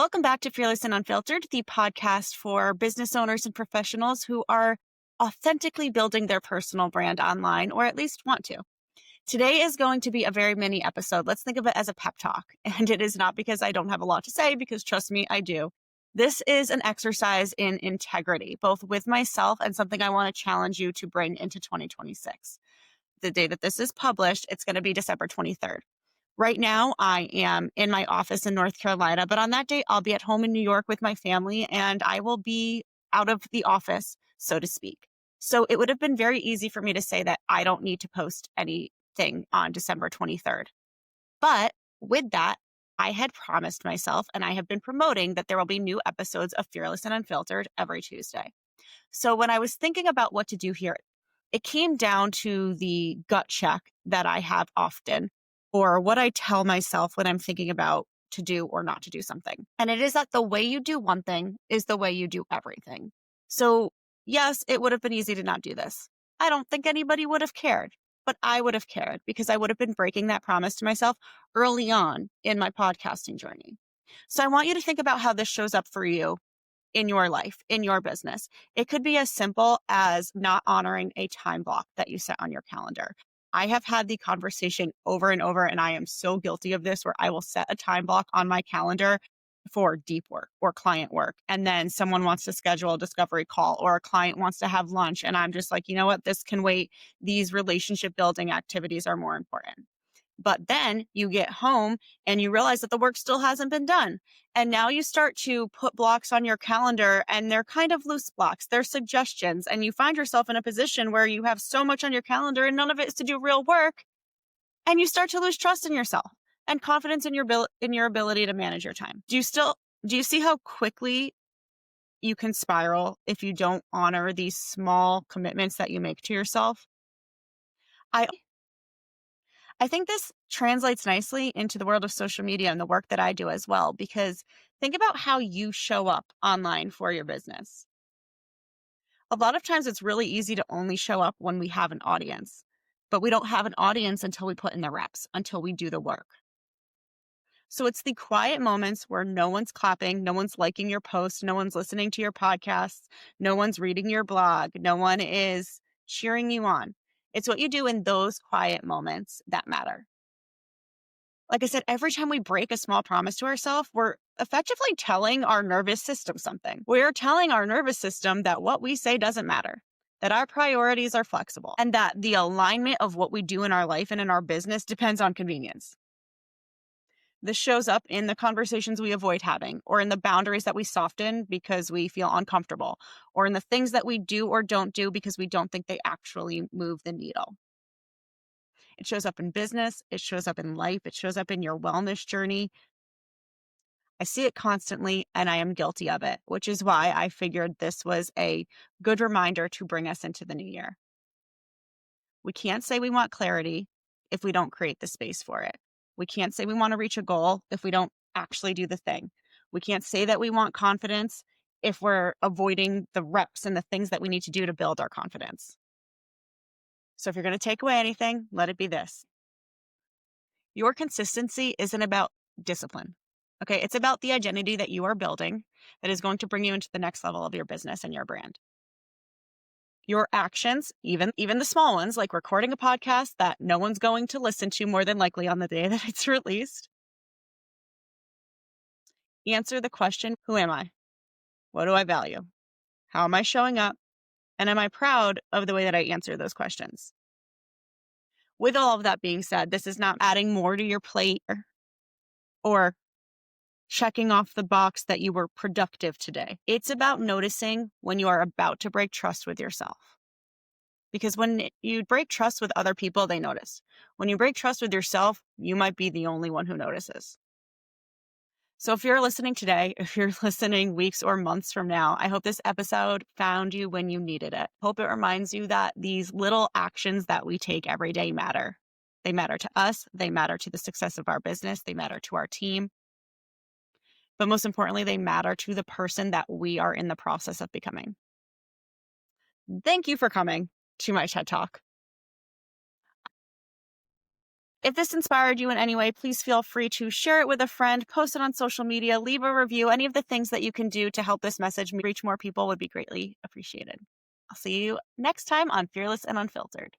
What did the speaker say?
Welcome back to Fearlyss Unfiltered, the podcast for business owners and professionals who are authentically building their personal brand online, or at least want to. Today is going to be a very mini episode. Let's think of it as a pep talk. And it is not because I don't have a lot to say, because trust me, I do. This is an exercise in integrity, both with myself and something I want to challenge you to bring into 2026. The day that this is published, it's going to be December 23rd. Right now, I am in my office in North Carolina, but on that day, I'll be at home in New York with my family, and I will be out of the office, so to speak. So it would have been very easy for me to say that I don't need to post anything on December 23rd. But with that, I had promised myself, and I have been promoting, that there will be new episodes of Fearlyss and Unfiltered every Tuesday. So when I was thinking about what to do here, it came down to the gut check that I have often, or what I tell myself when I'm thinking about to do or not to do something. And it is that the way you do one thing is the way you do everything. So yes, it would have been easy to not do this. I don't think anybody would have cared, but I would have cared because I would have been breaking that promise to myself early on in my podcasting journey. So I want you to think about how this shows up for you in your life, in your business. It could be as simple as not honoring a time block that you set on your calendar. I have had the conversation over and over, and I am so guilty of this, where I will set a time block on my calendar for deep work or client work. And then someone wants to schedule a discovery call, or a client wants to have lunch. And I'm just like, you know what? This can wait. These relationship building activities are more important. But then you get home and you realize that the work still hasn't been done. And now you start to put blocks on your calendar, and they're kind of loose blocks. They're suggestions. And you find yourself in a position where you have so much on your calendar and none of it is to do real work. And you start to lose trust in yourself and confidence in your ability to manage your time. Do you see how quickly you can spiral if you don't honor these small commitments that you make to yourself? I think this translates nicely into the world of social media and the work that I do as well, because think about how you show up online for your business. A lot of times it's really easy to only show up when we have an audience, but we don't have an audience until we put in the reps, until we do the work. So it's the quiet moments where no one's clapping, no one's liking your post, no one's listening to your podcasts, no one's reading your blog, no one is cheering you on. It's what you do in those quiet moments that matter. Like I said, every time we break a small promise to ourselves, we're effectively telling our nervous system something. We're telling our nervous system that what we say doesn't matter, that our priorities are flexible, and that the alignment of what we do in our life and in our business depends on convenience. This shows up in the conversations we avoid having, or in the boundaries that we soften because we feel uncomfortable, or in the things that we do or don't do because we don't think they actually move the needle. It shows up in business. It shows up in life. It shows up in your wellness journey. I see it constantly, and I am guilty of it, which is why I figured this was a good reminder to bring us into the new year. We can't say we want clarity if we don't create the space for it. We can't say we want to reach a goal if we don't actually do the thing. We can't say that we want confidence if we're avoiding the reps and the things that we need to do to build our confidence. So if you're going to take away anything, let it be this. Your consistency isn't about discipline. Okay, it's about the identity that you are building that is going to bring you into the next level of your business and your brand. Your actions, even the small ones, like recording a podcast that no one's going to listen to more than likely on the day that it's released. Answer the question, who am I? What do I value? How am I showing up? And am I proud of the way that I answer those questions? With all of that being said, this is not adding more to your plate or checking off the box that you were productive today. It's about noticing when you are about to break trust with yourself. Because when you break trust with other people, they notice. When you break trust with yourself, you might be the only one who notices. So if you're listening today, if you're listening weeks or months from now, I hope this episode found you when you needed it. Hope it reminds you that these little actions that we take every day matter. They matter to us. They matter to the success of our business. They matter to our team. But most importantly, they matter to the person that we are in the process of becoming. Thank you for coming to my TED Talk. If this inspired you in any way, please feel free to share it with a friend, post it on social media, leave a review. Any of the things that you can do to help this message reach more people would be greatly appreciated. I'll see you next time on Fearlyss and Unfiltered.